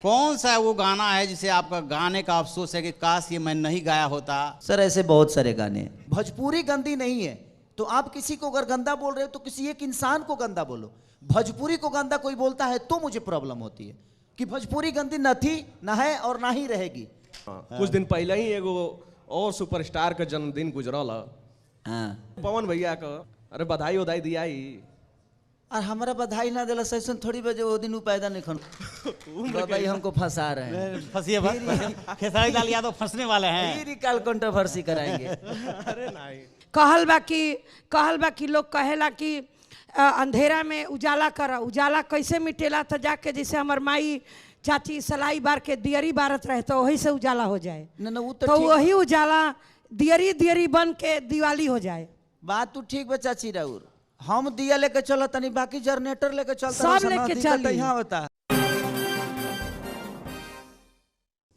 कौन सा वो गाना है जिसे आपका गाने का अफसोस है कि काश ये मैं नहीं गाया होता? सर ऐसे बहुत सारे गाने हैं। भोजपुरी गंदी नहीं है तो आप किसी को अगर गंदा बोल रहे हो तो किसी एक इंसान को गंदा बोलो। भोजपुरी को गंदा कोई बोलता है तो मुझे प्रॉब्लम होती है कि भोजपुरी गंदी न थी, न है और ना ही रहेगी। कुछ दिन पहले ही एगो और सुपरस्टार का जन्मदिन गुजरल। पवन भैया का अरे बधाई उधाई दिया ही और हमारा बधाई ना दिला सैसन थोड़ी बजे वो दिन पैदा नहीं खन भाई हमको फंसा रहे हैं। फंसिए बस। खेसारी लाल यादव फंसने वाले हैं। फिर कल कंट्रोवर्सी कराएंगे। अरे नहीं कहल बा कि लोग कहेला कि अंधेरा में उजाला कर, उजाला कैसे मिटेला? तो जाके जैसे हमार माई चाची सलाई बार के दियरी बारत रहे तो वही से उजाला हो जाए। न वो तो वही उजाला दियरी दियरी बन के दिवाली हो जाए। बात तो ठीक बा चाची राउर, हम दिया लेके चलो तनी बाकी जनरेटर लेके चलता सब लेके चली। यहाँ होता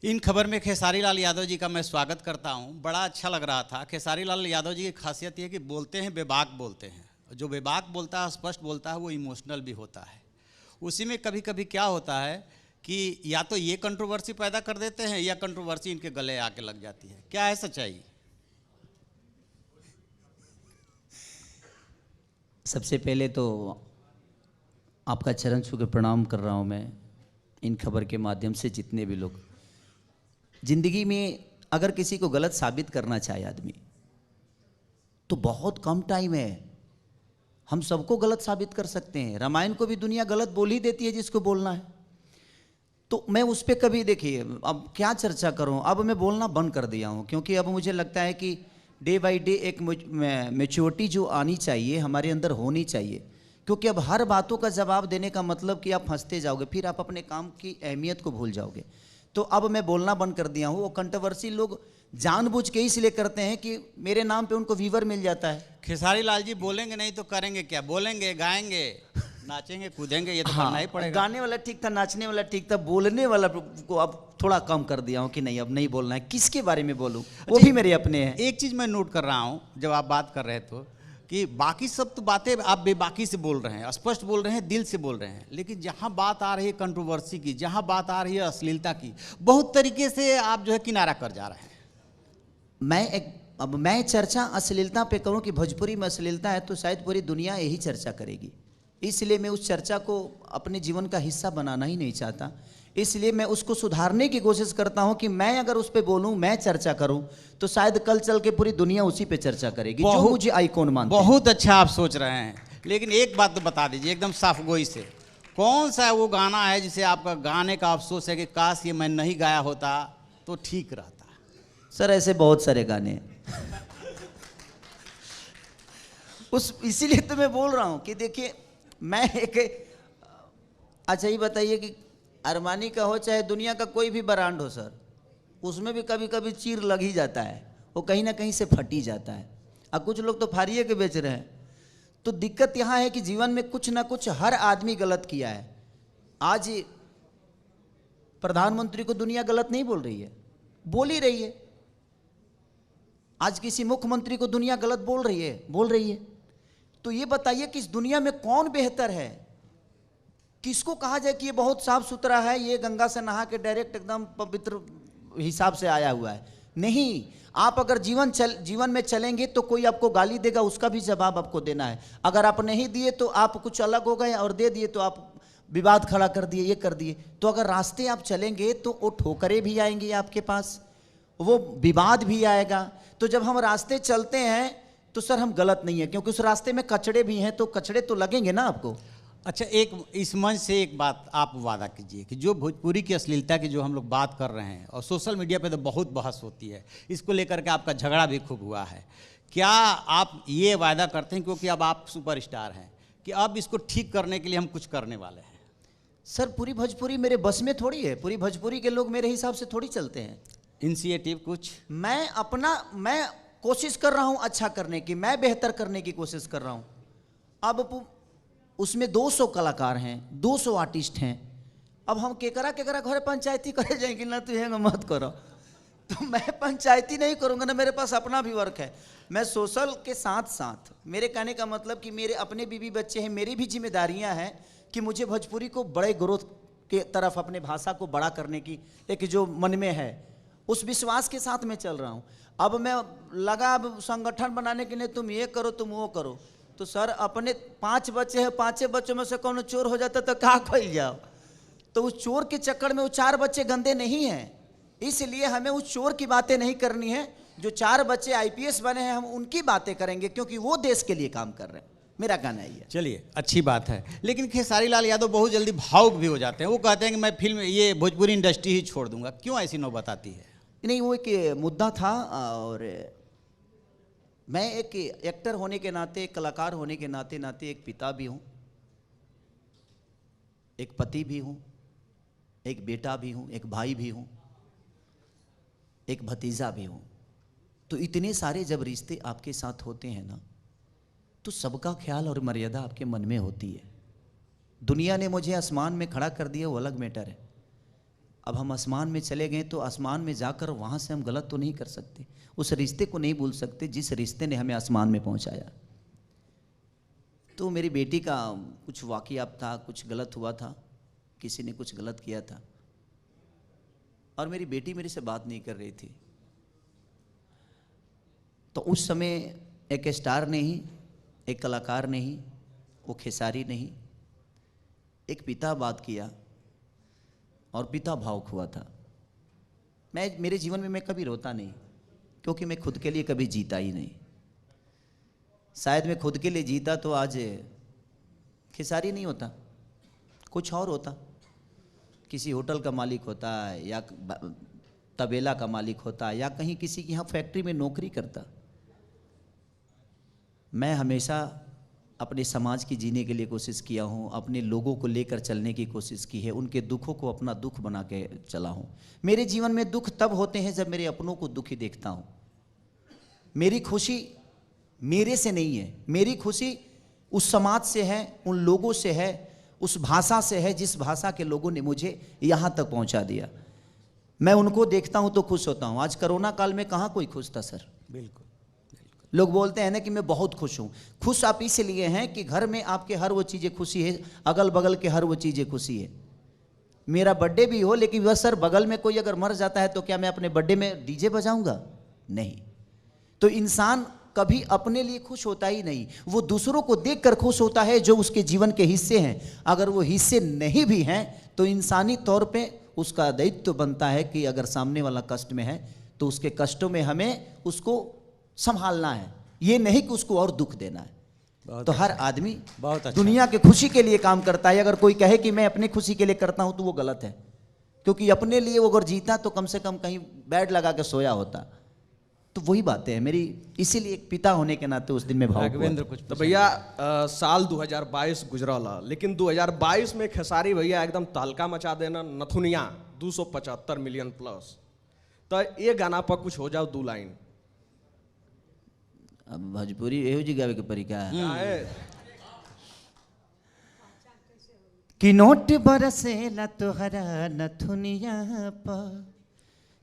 इन खबर में खेसारी लाल यादव जी का मैं स्वागत करता हूं। बड़ा अच्छा लग रहा था। खेसारी लाल यादव जी की खासियत ये है कि बोलते हैं बेबाक बोलते हैं। जो बेबाक बोलता है, स्पष्ट बोलता है, वो इमोशनल भी होता है। उसी में कभी कभी क्या होता है कि या तो ये कंट्रोवर्सी पैदा कर देते हैं या कंट्रोवर्सी इनके गले आके लग जाती है। क्या है सच्चाई? सबसे पहले तो आपका चरण छू के प्रणाम कर रहा हूँ मैं इन खबर के माध्यम से। जितने भी लोग जिंदगी में अगर किसी को गलत साबित करना चाहे आदमी तो बहुत कम टाइम है, हम सबको गलत साबित कर सकते हैं। रामायण को भी दुनिया गलत बोल ही देती है जिसको बोलना है। तो मैं उस पर कभी देखिए अब क्या चर्चा करूं, अब मैं बोलना बंद कर दिया हूं क्योंकि अब मुझे लगता है कि डे बाय डे एक मैच्योरिटी जो आनी चाहिए हमारे अंदर होनी चाहिए। क्योंकि अब हर बातों का जवाब देने का मतलब कि आप फंसते जाओगे, फिर आप अपने काम की अहमियत को भूल जाओगे। तो अब मैं बोलना बंद कर दिया हूँ। वो कंट्रोवर्सी लोग जानबूझ के इसलिए करते हैं कि मेरे नाम पे उनको व्यूवर मिल जाता है। खेसारी लाल जी बोलेंगे नहीं तो करेंगे क्या? बोलेंगे, गाएंगे, नाचेंगे, कूदेंगे, ये तो करना ही पड़ेगा। गाने वाला ठीक था, नाचने वाला ठीक था, बोलने वाला को अब थोड़ा कम कर दिया हूँ कि नहीं अब नहीं बोलना है। किसके बारे में बोलूँ वो भी मेरे अपने हैं। एक चीज़ मैं नोट कर रहा हूँ जब आप बात कर रहे थे कि बाकी सब तो बातें आप बेबाकी से बोल रहे हैं, स्पष्ट बोल रहे हैं, दिल से बोल रहे हैं, लेकिन जहाँ बात आ रही है कंट्रोवर्सी की, जहाँ बात आ रही है अश्लीलता की, बहुत तरीके से आप जो है किनारा कर जा रहे हैं। अब मैं चर्चा अश्लीलता पे करूं कि भोजपुरी में अश्लीलता है तो शायद पूरी दुनिया यही चर्चा करेगी। इसलिए मैं उस चर्चा को अपने जीवन का हिस्सा बनाना ही नहीं चाहता। इसलिए मैं उसको सुधारने की कोशिश करता हूं कि मैं अगर उस पे बोलूं, मैं चर्चा करूं तो शायद कल चल के पूरी दुनिया उसी पे चर्चा करेगी जो मुझे आइकॉन मानते हैं। बहुत अच्छा आप सोच रहे हैं, लेकिन एक बात तो बता दीजिए एकदम साफ गोई से, कौन सा वो गाना है जिसे आपका गाने का अफसोस है कि काश ये मैं नहीं गाया होता तो ठीक रहता? सर ऐसे बहुत सारे गाने हैं। इसीलिए तो मैं बोल रहा हूं कि देखिए मैं एक अच्छा ही बताइए कि अरमानी का हो चाहे दुनिया का कोई भी ब्रांड हो सर, उसमें भी कभी कभी चीर लग ही जाता है, वो कहीं ना कहीं से फट ही जाता है। अब कुछ लोग तो फाड़िए के बेच रहे हैं। तो दिक्कत यहाँ है कि जीवन में कुछ ना कुछ हर आदमी गलत किया है। आज प्रधानमंत्री को दुनिया गलत नहीं बोल रही है, बोल ही रही है। आज किसी मुख्यमंत्री को दुनिया गलत बोल रही है। तो ये बताइए कि इस दुनिया में कौन बेहतर है? किसको कहा जाए कि ये बहुत साफ सुथरा है, ये गंगा से नहा के डायरेक्ट एकदम पवित्र हिसाब से आया हुआ है? नहीं। आप अगर जीवन में चलेंगे तो कोई आपको गाली देगा, उसका भी जवाब आपको देना है। अगर आप नहीं दिए तो आप कुछ अलग हो गए, और दे दिए तो आप विवाद खड़ा कर दिए, ये कर दिए। तो अगर रास्ते आप चलेंगे तो वो ठोकरें भी आएंगी आपके पास, वो विवाद भी आएगा। तो जब हम रास्ते चलते हैं तो सर हम गलत नहीं है, क्योंकि उस रास्ते में कचड़े भी हैं, तो कचड़े तो लगेंगे ना आपको। अच्छा, एक इस मंच से एक बात आप वादा कीजिए कि जो भोजपुरी की अश्लीलता की जो हम लोग बात कर रहे हैं, और सोशल मीडिया पे तो बहुत बहस होती है, इसको लेकर के आपका झगड़ा भी खूब हुआ है, क्या आप ये वादा करते हैं क्योंकि अब आप सुपरस्टार हैं कि अब इसको ठीक करने के लिए हम कुछ करने वाले हैं? सर पूरी भोजपुरी मेरे बस में थोड़ी है, पूरी भोजपुरी के लोग मेरे हिसाब से थोड़ी चलते हैं। इनिशिएटिव कुछ मैं कोशिश कर रहा हूं अच्छा करने की, मैं बेहतर करने की कोशिश कर रहा हूं। अब उसमें 200 कलाकार हैं, 200 आर्टिस्ट हैं। अब हम केकरा घर पंचायती करे जाएंगे ना, तो ये मत करो। तो मैं पंचायती नहीं करूंगा ना, मेरे पास अपना भी वर्क है। मैं सोशल के साथ साथ, मेरे कहने का मतलब कि मेरे अपने बीवी बच्चे हैं, मेरी भी जिम्मेदारियां हैं कि मुझे भोजपुरी को बड़े ग्रोथ के तरफ अपने भाषा को बड़ा करने की एक जो मन में है, उस विश्वास के साथ मैं चल रहा हूँ। अब मैं लगा अब संगठन बनाने के लिए तुम ये करो तुम वो करो, तो सर अपने 5 बच्चे हैं, 5 बच्चों में से कौन चोर हो जाता तो क्या खोल जाओ। तो उस चोर के चक्कर में वो 4 बच्चे गंदे नहीं हैं, इसलिए हमें उस चोर की बातें नहीं करनी है। जो 4 बच्चे IPS बने हैं हम उनकी बातें करेंगे, क्योंकि वो देश के लिए काम कर रहे हैं। मेरा कहना है। चलिए अच्छी बात है, लेकिन खेसारी लाल यादव बहुत जल्दी भावुक भी हो जाते हैं। वो कहते हैं कि मैं फिल्म ये भोजपुरी इंडस्ट्री ही छोड़ दूंगा। क्यों ऐसी नौबत आती है? नहीं, वो एक मुद्दा था, और मैं एक एक्टर होने के नाते, एक कलाकार होने के नाते एक पिता भी हूँ, एक पति भी हूँ, एक बेटा भी हूँ, एक भाई भी हूँ, एक भतीजा भी हूँ। तो इतने सारे जब रिश्ते आपके साथ होते हैं ना, तो सबका ख्याल और मर्यादा आपके मन में होती है। दुनिया ने मुझे आसमान में खड़ा कर दिया, वो अलग मैटर है। अब हम आसमान में चले गए तो आसमान में जाकर वहाँ से हम गलत तो नहीं कर सकते, उस रिश्ते को नहीं भूल सकते जिस रिश्ते ने हमें आसमान में पहुँचाया। तो मेरी बेटी का कुछ वाक़यात था, कुछ गलत हुआ था, किसी ने कुछ गलत किया था, और मेरी बेटी मेरे से बात नहीं कर रही थी। तो उस समय एक स्टार नहीं, एक कलाकार नहीं, वो खेसारी नहीं, एक पिता बात किया और पिता भावुक हुआ था। मेरे जीवन में मैं कभी रोता नहीं, क्योंकि मैं खुद के लिए कभी जीता ही नहीं। शायद मैं खुद के लिए जीता तो आज खेसारी नहीं होता, कुछ और होता, किसी होटल का मालिक होता, या तबेला का मालिक होता, या कहीं किसी की यहाँ फैक्ट्री में नौकरी करता। मैं हमेशा अपने समाज की जीने के लिए कोशिश किया हूँ, अपने लोगों को लेकर चलने की कोशिश की है, उनके दुखों को अपना दुख बना के चला हूँ। मेरे जीवन में दुख तब होते हैं जब मेरे अपनों को दुखी देखता हूँ। मेरी खुशी मेरे से नहीं है, मेरी खुशी उस समाज से है, उन लोगों से है, उस भाषा से है जिस भाषा के लोगों ने मुझे यहाँ तक पहुँचा दिया। मैं उनको देखता हूँ तो खुश होता हूँ। आज कोरोना काल में कहाँ कोई खुश था सर? बिल्कुल। लोग बोलते हैं ना कि मैं बहुत खुश हूँ। खुश आप इसलिए हैं कि घर में आपके हर वो चीज़ें खुशी है, अगल बगल के हर वो चीज़ें खुशी है। मेरा बर्थडे भी हो, लेकिन वह सर बगल में कोई अगर मर जाता है तो क्या मैं अपने बर्थडे में डीजे बजाऊंगा? नहीं। तो इंसान कभी अपने लिए खुश होता ही नहीं, वो दूसरों को देखकर खुश होता है जो उसके जीवन के हिस्से हैं। अगर वो हिस्से नहीं भी हैं तो इंसानी तौर पे उसका दायित्व बनता है कि अगर सामने वाला कष्ट में है तो उसके कष्टों में हमें उसको संभालना है, ये नहीं कि उसको और दुख देना है। तो हर आदमी बहुत अच्छा, दुनिया के खुशी के लिए काम करता है। अगर कोई कहे कि मैं अपनी खुशी के लिए करता हूं तो वो गलत है, क्योंकि अपने लिए वो अगर जीता तो कम से कम कहीं बेड लगा के सोया होता। तो वही बातें हैं मेरी, इसीलिए एक पिता होने के नाते उस दिन में भावुक हुआ। कुछ तो भैया साल 2022 गुजरला, लेकिन 2022 में खेसारी भैया एकदम तहलका मचा देना, नथुनिया 275 मिलियन प्लस। तो ये गाना पर कुछ हो जाओ 2 लाइन। अब भोजपुरी एहो जी गावे के परिका है कि नोट बरसेला तोहरा नथुनिया पर,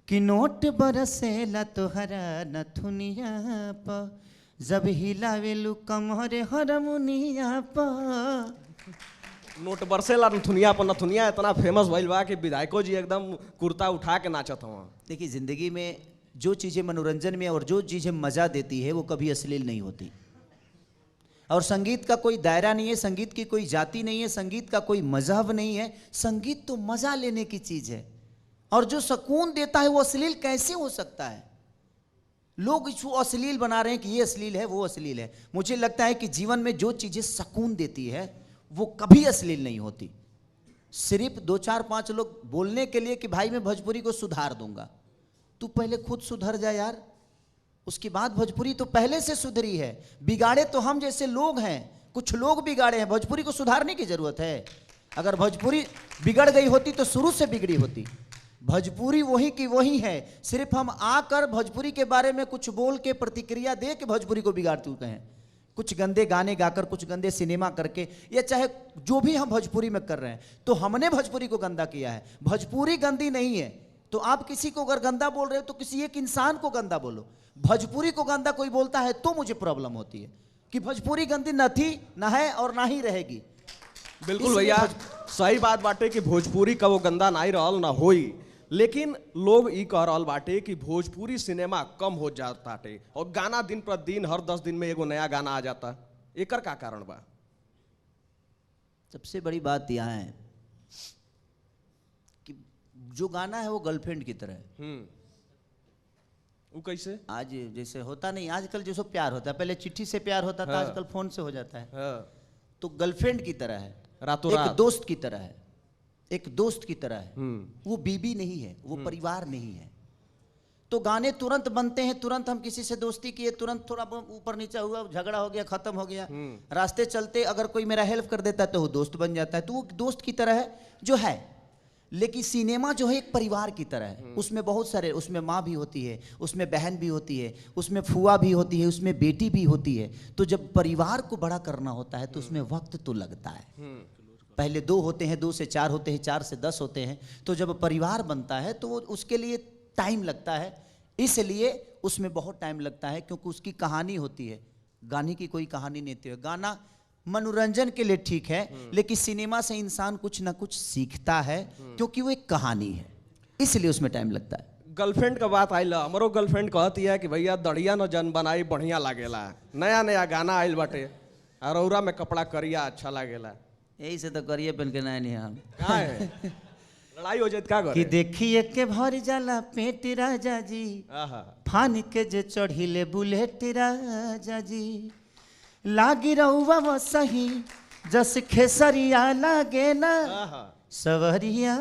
कि नोट बरसेला तोहरा नथुनिया पर, जब हिलावेलू कमर हरमुनिया पर। नोट बरसेला नथुनिया पर, नथुनिया इतना फेमस भइल बा कि विधायकों जी एकदम कुर्ता उठा के नाचत हवा। देखिए, जिंदगी में जो चीज़ें मनोरंजन में और जो चीज़ें मज़ा देती है वो कभी अश्लील नहीं होती। और संगीत का कोई दायरा नहीं है, संगीत की कोई जाति नहीं है, संगीत का कोई मजहब नहीं है। संगीत तो मज़ा लेने की चीज़ है, और जो सुकून देता है वो अश्लील कैसे हो सकता है? लोग इसको अश्लील बना रहे हैं कि ये अश्लील है, वो अश्लील है। मुझे लगता है कि जीवन में जो चीज़ें सुकून देती है वो कभी अश्लील नहीं होती। सिर्फ 2 4 5 लोग बोलने के लिए कि भाई मैं भोजपुरी को सुधार दूंगा, तू पहले खुद सुधर जा यार, उसके बाद भोजपुरी तो पहले से सुधरी है। बिगाड़े तो हम जैसे लोग हैं, कुछ लोग बिगाड़े हैं, भोजपुरी को सुधारने की जरूरत है। अगर भोजपुरी बिगड़ गई होती तो शुरू से बिगड़ी होती। भोजपुरी वही की वही है, सिर्फ हम आकर भोजपुरी के बारे में कुछ बोल के प्रतिक्रिया दे के भोजपुरी को बिगाड़ चुके हैं। कुछ गंदे गाने गाकर, कुछ गंदे सिनेमा करके, या चाहे जो भी हम भोजपुरी में कर रहे हैं, तो हमने भोजपुरी को गंदा किया है। भोजपुरी गंदी नहीं है। तो आप किसी को अगर गंदा बोल रहे हो तो किसी एक इंसान को गंदा बोलो। भोजपुरी को गंदा कोई बोलता है तो मुझे प्रॉब्लम होती है कि भोजपुरी गंदी न थी, न है और ना ही रहेगी। बिल्कुल इसलिए भैया, सही बात बाटे कि भोजपुरी का वो गंदा नाई रहल ना होई, लेकिन लोग ई कह रहल बाटे कि भोजपुरी सिनेमा कम हो जाताटे और गाना दिन पर दिन हर 10 दिन में एगो नया गाना आ जाता। एकर का कारण बा? सबसे बड़ी बात यहाँ है कि जो गाना है वो गर्लफ्रेंड की तरह है। वो कैसे? आज जैसे होता नहीं, आजकल जैसे प्यार होता है, पहले चिट्ठी से प्यार होता था, हाँ। आजकल फोन से हो जाता है। हाँ। तो गर्लफ्रेंड की तरह है, रातों एक रात। दोस्त की तरह है, एक दोस्त की तरह है। वो बीबी नहीं है, वो परिवार नहीं है। तो गाने तुरंत बनते हैं, तुरंत हम किसी से दोस्ती किए, तुरंत थोड़ा ऊपर नीचे हुआ, झगड़ा हो गया, खत्म हो गया। रास्ते चलते अगर कोई मेरा हेल्प कर देता है तो वो दोस्त बन जाता है। तो वो दोस्त की तरह है जो है। लेकिन सिनेमा जो है एक परिवार की तरह है। उसमें बहुत सारे, उसमें माँ भी होती है, उसमें बहन भी होती है, उसमें फुआ भी होती है, उसमें बेटी भी होती है। तो जब परिवार को बड़ा करना होता है तो उसमें वक्त तो लगता है। पहले 2 होते हैं, 2 से 4 होते हैं, 4 से 10 होते हैं। तो जब परिवार बनता है तो वो उसके लिए टाइम लगता है। इसलिए उसमें बहुत टाइम लगता है, क्योंकि उसकी कहानी होती है। गाने की कोई कहानी नहीं होती है। गाना मनोरंजन के लिए ठीक है, लेकिन सिनेमा से इंसान कुछ ना कुछ सीखता है, क्योंकि वो एक कहानी है, इसलिए उसमें टाइम लगता है। गर्लफ्रेंड का बात आइल, हमरो गर्लफ्रेंड कहती है कि भैया दड़िया न जन बनाई बढ़िया लागेला, नया नया गाना आइल बाटे, अरौरा में कपड़ा करिया अच्छा लागेला। यही से तो करिए पहन के नहीं हम का है? लड़ाई हो जात का कि करे? देखिए के भर जाला पेट राजा जी, आहा। फान के जे चढ़िले बुलेट राजा जी, लागी रहुआ वो सही जस खेसरिया लागे ना आहा। सवरिया,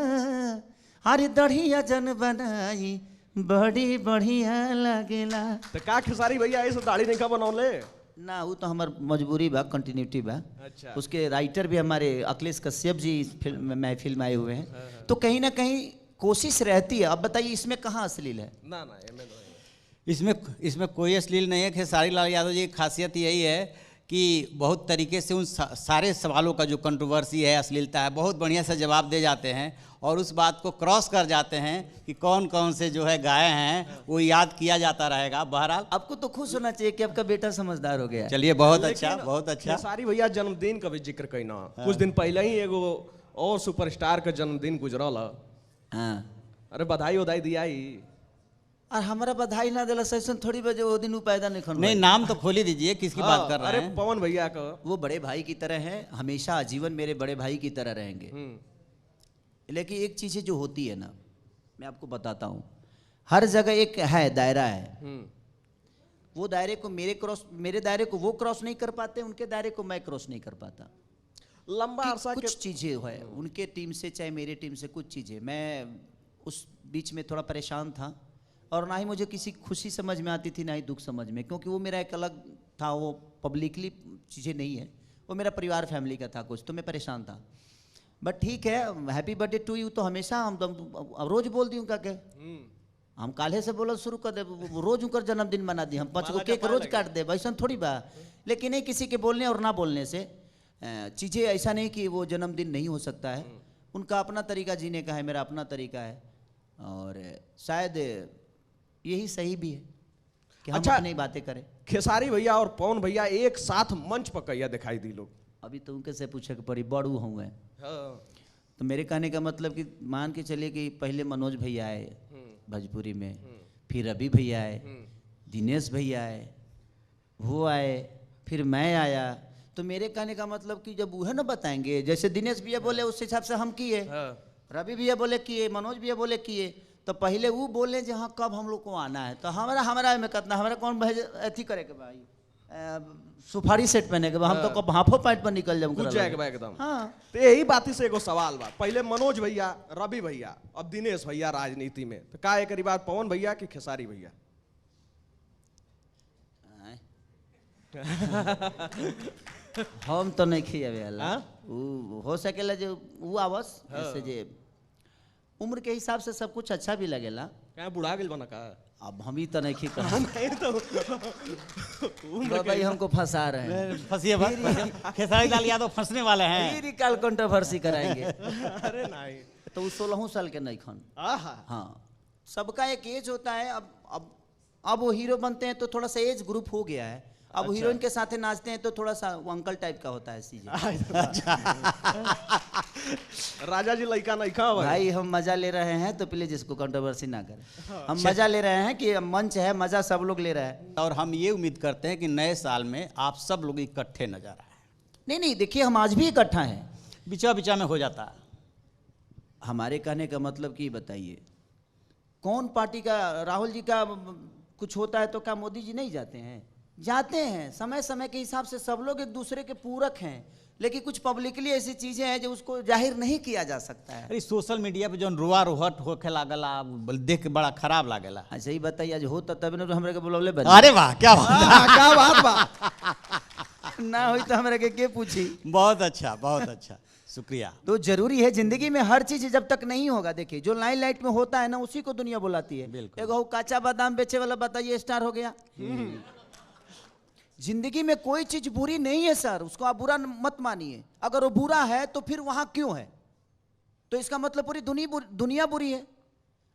अरे दढ़िया जन बनाई बड़ी बढ़िया लागेला। तो का खेसारी भैया ऐसे दाढ़ी नहीं का बनौले? ना वो तो हमार मजबूरी बा, कंटिन्यूटी बा। अच्छा। उसके राइटर भी हमारे अखिलेश कश्यप जी इस फिल्म महफिल में आए हुए हैं। तो कहीं ना कहीं कोशिश रहती है। अब बताइए इसमें कहाँ अश्लील है? ना ना एमे इसमें कोई अश्लील नहीं है। खेसारी लाल यादव जी की खासियत यही है कि बहुत तरीके से उन सारे सवालों का जो कंट्रोवर्सी है, अश्लीलता है, बहुत बढ़िया से जवाब दे जाते हैं और उस बात को क्रॉस कर जाते हैं कि कौन कौन से जो है गाए हैं वो याद किया जाता रहेगा। बहरहाल आपको तो खुश होना चाहिए कि आपका बेटा समझदार हो गया। चलिए, बहुत अच्छा, बहुत अच्छा। खेसारी भैया जन्मदिन का भी जिक्र कईना। कुछ दिन पहले ही एगो और सुपरस्टार का जन्मदिन गुजरल। हाँ, अरे बधाई उधाई दिया ही। और हमारा बधाई ना दिला सैसन थोड़ी बजे वो दिन वो पैदा नहीं खन नहीं, नाम तो खोल ही दीजिए, किसकी बात कर रहे अरे हैं? पवन भैया का। वो बड़े भाई की तरह हैं, हमेशा आजीवन मेरे बड़े भाई की तरह रहेंगे। लेकिन एक चीज़ें जो होती है ना, मैं आपको बताता हूँ, हर जगह एक है दायरा है। वो दायरे को मेरे दायरे को वो क्रॉस नहीं कर पाते, उनके दायरे को मैं क्रॉस नहीं कर पाता। लंबा अरसा के कुछ चीज़ें है उनके टीम से चाहे मेरे टीम से, कुछ चीज़ें मैं उस बीच में थोड़ा परेशान था और ना ही मुझे किसी खुशी समझ में आती थी ना ही दुख समझ में, क्योंकि वो मेरा एक अलग था, वो पब्लिकली चीज़ें नहीं है, वो मेरा परिवार फैमिली का था कुछ, तो मैं परेशान था। बट ठीक है, हैप्पी बर्थडे टू यू तो हमेशा हम रोज बोल दी क्या के हम काले से बोल शुरू कर दे, रोज उनकर जन्मदिन मना दी, हम 5 गो केक रोज काट दे, वैसा थोड़ी बा। लेकिन नहीं, किसी के बोलने और ना बोलने से चीज़ें ऐसा नहीं कि वो जन्मदिन नहीं हो सकता है। उनका अपना तरीका जीने का है, मेरा अपना तरीका है, और शायद यही सही भी है कि हम अच्छा, अपनी बातें करें। खेसारी भैया और पवन भैया एक साथ मंच पर कैया दिखाई दी लोग। अभी तो उनके से पूछे कि पड़ी बड़ू हूँ मैं, तो मेरे कहने का मतलब कि मान के चलिए कि पहले मनोज भैया आए भोजपुरी में, फिर रवि भैया आए, दिनेश भैया आए, वो आए, फिर मैं आया। तो मेरे कहने का मतलब कि जब वह ना बताएंगे, जैसे दिनेश भैया बोले उस हिसाब से हम किए, रवि भैया बोले किए, मनोज भैया बोले किए, तो पहले वो बोले जहाँ कब हम लोग को आना है। तो हमारा में कितना, हमारा कौन अथी करेगा भाई, सुपारी सेट पहने के, हम तो कब हाफो पैंट पर निकल जाएगा एकदम। हाँ, तो यही बात से एगो सवाल बा, पहले मनोज भैया, रवि भैया, अब दिनेश भैया राजनीति में, तो का एक बात पवन भैया की खेसारी भैया? हम तो नहीं खियावे वाला। हो सकेला जो वो आवस जैसे जे उम्र के हिसाब से सब कुछ अच्छा भी लगेला। क्या बुढ़ा गेल बना का? अब हम ही तो नहीं खी कर उम्र भाई हमको फंसा रहे हैं, फंसिए खेसारी लाल यादव फंसने वाले हैं। फिर कल कंट्रोवर्सी कराएंगे। अरे नहीं, तो वो 16 साल के नहीं खन। हाँ, सबका एक एज होता है। अब वो हीरो बनते हैं तो थोड़ा सा एज ग्रुप हो गया है। अब हीरोइन के साथ नाचते हैं तो थोड़ा सा वो अंकल टाइप का होता है चीजें। राजा जी लड़का नहीं खा भाई हम मजा ले रहे हैं तो प्लीज इसको कंट्रोवर्सी ना करें। हम मजा ले रहे हैं कि मंच है, मजा सब लोग ले रहे हैं। और हम ये उम्मीद करते हैं कि नए साल में आप सब लोग इकट्ठे नजर आए। नहीं नहीं, देखिए हम आज भी इकट्ठा हैं, बिचा बिचा में हो जाता है। हमारे कहने का मतलब कि बताइए कौन पार्टी का, राहुल जी का कुछ होता है तो क्या मोदी जी नहीं जाते हैं? जाते हैं। समय समय के हिसाब से सब लोग एक दूसरे के पूरक हैं, लेकिन कुछ पब्लिकली ऐसी चीजें हैं जो उसको जाहिर नहीं किया जा सकता है। अरे सोशल मीडिया पे जो रोआ रोहट होके लागला, देख के बड़ा खराब लागेला। अच्छा ही बताइए, आज होता तब ना तो हमरे के बोलौले बन अरे वाह, क्या बात, क्या बात बा। ना होई तो हमरे के पूछी। बहुत अच्छा, बहुत अच्छा, शुक्रिया। तो जरूरी है जिंदगी में हर चीज जब तक नहीं होगा, देखिए जो लाइन लाइट में होता है ना उसी को दुनिया बुलाती है। बिल्कुल। एगो काचा बादाम बेचे वाला बताइए स्टार हो गया। जिंदगी में कोई चीज बुरी नहीं है सर, उसको आप बुरा मत मानिए। अगर वो बुरा है तो फिर वहां क्यों है? तो इसका मतलब पूरी दुनिया बुरी है।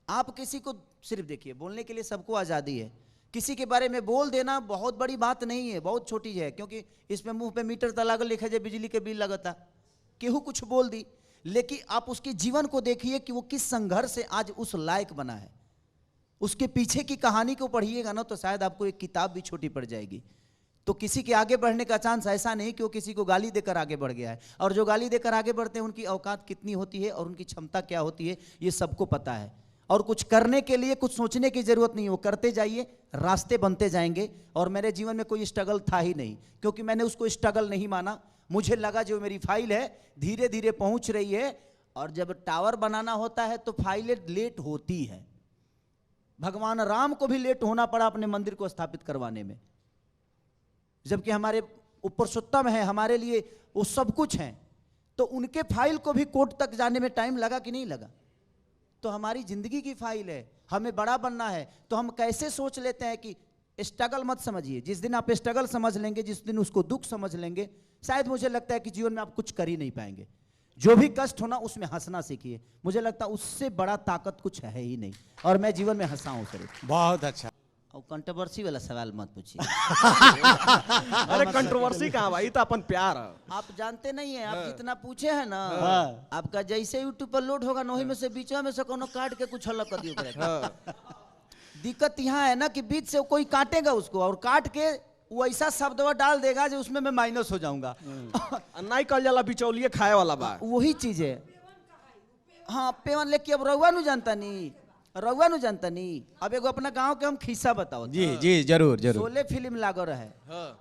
आप किसी को सिर्फ देखिए, बोलने के लिए सबको आजादी है, किसी के बारे में बोल देना बहुत बड़ी बात नहीं है, बहुत छोटी है, क्योंकि इसमें मुंह पे मीटर तलाक लिखा जाए, बिजली के बिल लगता, केहू कुछ बोल दी। लेकिन आप उसके जीवन को देखिए कि वो किस संघर्ष से आज उस लायक बना है, उसके पीछे की कहानी को पढ़िएगा ना तो शायद आपको एक किताब भी छोटी पड़ जाएगी। तो किसी के आगे बढ़ने का चांस ऐसा नहीं कि वो किसी को गाली देकर आगे बढ़ गया है, और जो गाली देकर आगे बढ़ते हैं उनकी औकात कितनी होती है और उनकी क्षमता क्या होती है ये सबको पता है। और कुछ करने के लिए कुछ सोचने की जरूरत नहीं है, वो करते जाइए, रास्ते बनते जाएंगे। और मेरे जीवन में कोई स्ट्रगल था ही नहीं, क्योंकि मैंने उसको स्ट्रगल नहीं माना। मुझे लगा जो मेरी फाइल है धीरे धीरे पहुंच रही है, और जब टावर बनाना होता है तो फाइलें लेट होती है। भगवान राम को भी लेट होना पड़ा अपने मंदिर को स्थापित करवाने में, जबकि हमारे पुरुषोत्तम है, हमारे लिए वो सब कुछ है। तो उनके फाइल को भी कोर्ट तक जाने में टाइम लगा कि नहीं लगा? तो हमारी जिंदगी की फाइल है, हमें बड़ा बनना है। तो हम कैसे सोच लेते हैं कि स्ट्रगल मत समझिए। जिस दिन आप स्ट्रगल समझ लेंगे, जिस दिन उसको दुख समझ लेंगे, शायद मुझे लगता है कि जीवन में आप कुछ कर ही नहीं पाएंगे। जो भी कष्ट होना उसमें हंसना सीखिए, मुझे लगता है उससे बड़ा ताकत कुछ है ही नहीं। और मैं जीवन में हंसा हूं सर। बहुत अच्छा। और कंट्रोवर्सी वाला सवाल मत पूछिए। अरे कंट्रोवर्सी कहाँ भाई, तो अपन प्यार है। आप जानते नहीं है, आप जितना पूछे हैं ना, आपका जैसे यूट्यूब पर लोड होगा ना, वही में से बीचवा में से कोनो काट के कुछ अलग कर दियो। दिक्कत यहाँ है ना कि बीच से कोई काटेगा उसको, और काट के वो ऐसा शब्द डाल देगा जो उसमें मैं माइनस हो जाऊंगा। नहीं कल जाला बिचौलिए खाए वाला बा, वही चीज है। हाँ पेवन, लेके अब रउआ नु जानता नहीं, रउआ नु जानता नहीं। अब एगो अपना गांव के हम खिस्सा बताओ। जी जी, जरूर जरूर। शोले फिल्म लागो रहे,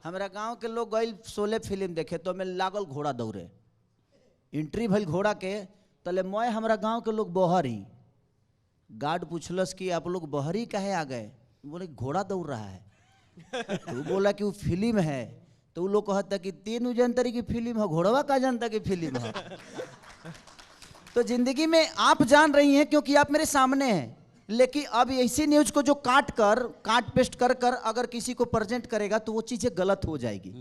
हमारा गांव के लोग गए शोले फिल्म देखे, तो मैं लागल घोड़ा दौड़े, एंट्री भइल घोड़ा के, तले मैं हमारा गांव के लोग बहरी, गार्ड पूछलस कि आप लोग बहरी काहे आ गए? बोले घोड़ा दौड़ रहा है। तो बोला कि वो फिल्म है, तो वो लोग कहता कि तीन जनता की फिल्म है, घोड़वा का जनता की फिल्म है। तो जिंदगी में आप जान रही हैं क्योंकि आप मेरे सामने हैं, लेकिन अब ऐसी न्यूज को जो काट पेस्ट कर अगर किसी को प्रेजेंट करेगा तो वो चीजें गलत हो जाएगी।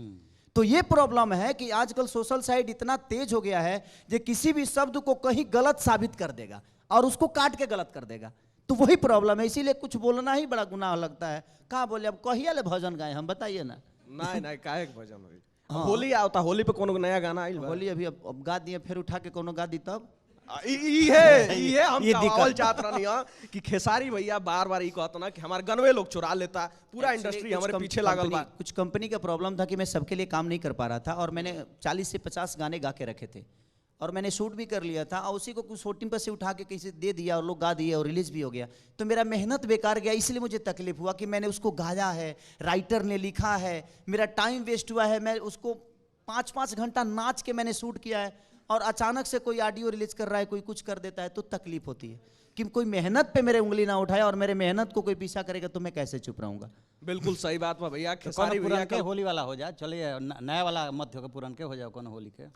तो ये प्रॉब्लम है कि आजकल सोशल साइड इतना तेज हो गया है जो किसी भी शब्द को कहीं गलत साबित कर देगा और उसको काट के गलत कर देगा। तो वही प्रॉब्लम है, इसीलिए कुछ बोलना ही बड़ा गुनाह लगता है। कहाँ बोले, अब कहिए ले भजन गाए हम, बताइए ना। नहीं नहीं काहे के भजन होई। होली आवता, होली पे कोनो नया गाना आइल बा? होली अभी अब गा दिए, फिर उठा के कोनो गा दी तब। ये हम ये चावल चाहत रहनी है कि खेसारी भैया बार बार ये कहता ना कि हमारे गनवे लोग चुरा लेता, पूरा इंडस्ट्री हमारे पीछे लागल बा। कुछ कंपनी का प्रॉब्लम था कि मैं सबके लिए काम नहीं कर पा रहा था, और मैंने 40 से 50 गाने गा के रखे थे, और मैंने शूट भी कर लिया था, और उसी को कुछ शूटिंग पर से उठा के किसी दे दिया और लोग गा दिए और रिलीज भी हो गया। तो मेरा मेहनत बेकार गया, इसलिए मुझे तकलीफ हुआ कि मैंने उसको गाया है, राइटर ने लिखा है, मेरा टाइम वेस्ट हुआ है, मैं उसको 5-5 घंटा नाच के मैंने शूट किया है, और अचानक से कोई ऑडियो रिलीज कर रहा है, कोई कुछ कर देता है, तो तकलीफ होती है कि कोई मेहनत पे मेरे उंगली ना उठाए और मेरे मेहनत को कोई पीछा करेगा तो मैं कैसे चुप रहूंगा। बिल्कुल सही बात बा भैया। तो खेसारी कौन भैया पुरान के होली वाला हो जाए, चलिए नया वाला मत हो, पुरान के हो जाओ, कौन होली के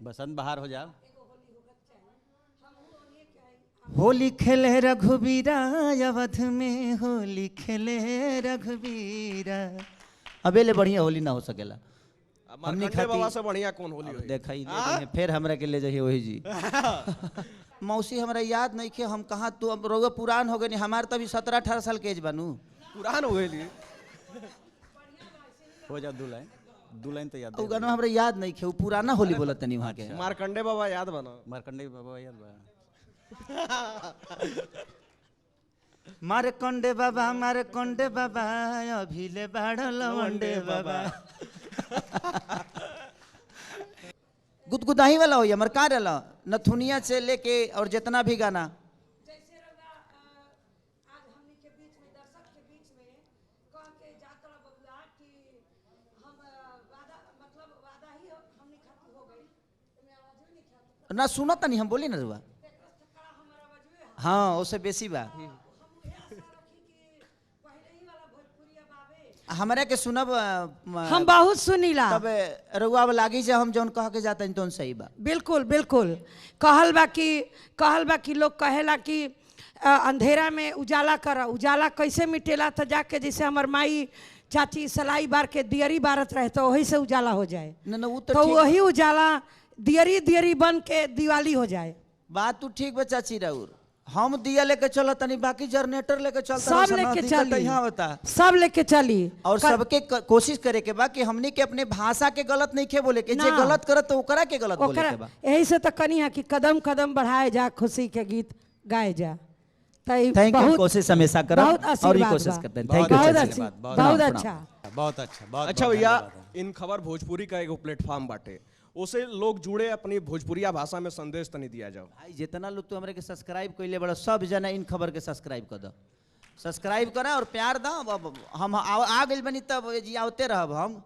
बसंत बहार हो जाओ। होली खेले रघुबीरा अवध में, होली खेले रघुबीरा। अबेले बढ़िया होली ना हो सकेला, हमनी मार्कंडे बाबा से बढ़िया कौन होली होई? देखा ही ले फिर हमरा के ले जाइए वही जी। मौसी हमरा याद नहीं कि हम कहाँ, तो अब रोग पुरान हो गए, हमारे तभी 17-18 साल के एज बनू। पुरान हो गई। हो जा दू लाइन तो याद उ गाना हमरा याद नहीं खे, उ पुराना होली बोलत तनी वहाँ के। मार्कंडे बाबा याद बना। मार्कंडेय बाबा याद बा। मारकंडे बाबा अभिले बाड़ लवंडे बाबा। गुदगुदाही वाला हो या मरकार वाला नथुनिया से लेके और जितना भी गाना जैसे रंगा आज हमनी के बीच में दर्शक के बीच में कह के जात रहा बबुआ कि हम वादा मतलब वादा ही हमनी खातिर हो गई मैं आवाज नहीं खाती ना सुना तनी हम बोली ना रुआ। हमारा वजह हाँ उससे बेसी बा। हम ये आशा रखी कि पहले ही वाला भोजपुरिया बाबे हमारे के सुनब हम बहुत सुनीला। तब रुआ लागी जे हम जौन कह के जाते हैं तो सही बा। बिल्कुल बिल्कुल कहल बा कि लोग कहेला कि अंधेरा में उजाला कर, उजाला कैसे मिटेला तो जाके जैसे हमर माई चाची सलाई बार के दियरी बारत रहे तो वही से उजाला हो जाए। ना वो तो ठीक वही उजाला दियरी बन के दिवाली हो जाए। बात तू ठीक बा चाची राउर, हम दिया लेके चलो तनी बाकी जनरेटर लेके चलता सब लेके चली, होता सब लेके चली और सबके कोशिश करे के बा कि हमनी के अपने भाषा के गलत नहीं खे बोले के, जे ना। गलत करत तो ओकरा के गलत बोले के बा। यही से तो कनी है कि कदम कदम बढ़ाए जा, खुशी के गीत गाए जा। थैंक यू, कोशिश हमेशा करब बहुत और ये आशीर्वाद कोशिश बा। करते हैं। थैंक यू बहुत चाची। अच्छी, बहुत बहुत प्रणाम, अच्छा। बहुत अच्छा, बहुत अच्छा बहुत भैया, धन्यवाद। इन खबर भोजपुरी का एगो प्लेटफॉर्म बाटे, उसे लोग जुड़े अपनी भोजपुरिया भाषा में संदेश तनी दिया जाओ। भाई जितना लोग तो हमरे के सब्सक्राइब कइले बड़ा सब जना इन खबर के सब्सक्राइब कर दो, सब्सक्राइब करा और प्यार दो। अब हम आ गइल बनी तब जी आवते रहब हम।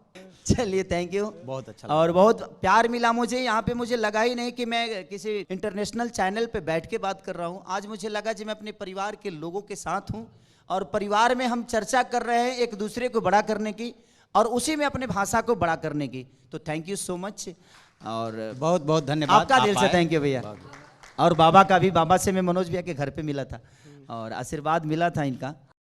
चलिए थैंक यू, बहुत अच्छा और बहुत प्यार मिला मुझे यहाँ पे। मुझे लगा ही नहीं कि मैं किसी इंटरनेशनल चैनल पे बैठ के बात कर रहा हूँ। आज मुझे लगा जी मैं अपने परिवार के लोगों के साथ हूँ और परिवार में हम चर्चा कर रहे हैं एक दूसरे को बड़ा करने की और उसी में अपने भाषा को बड़ा करने की। तो थैंक यू सो मच और बहुत बहुत धन्यवाद आपका दिल आप से आए। थैंक यू भैया। और बाबा का भी, बाबा से मैं मनोज भैया के घर पे मिला था और आशीर्वाद मिला था इनका।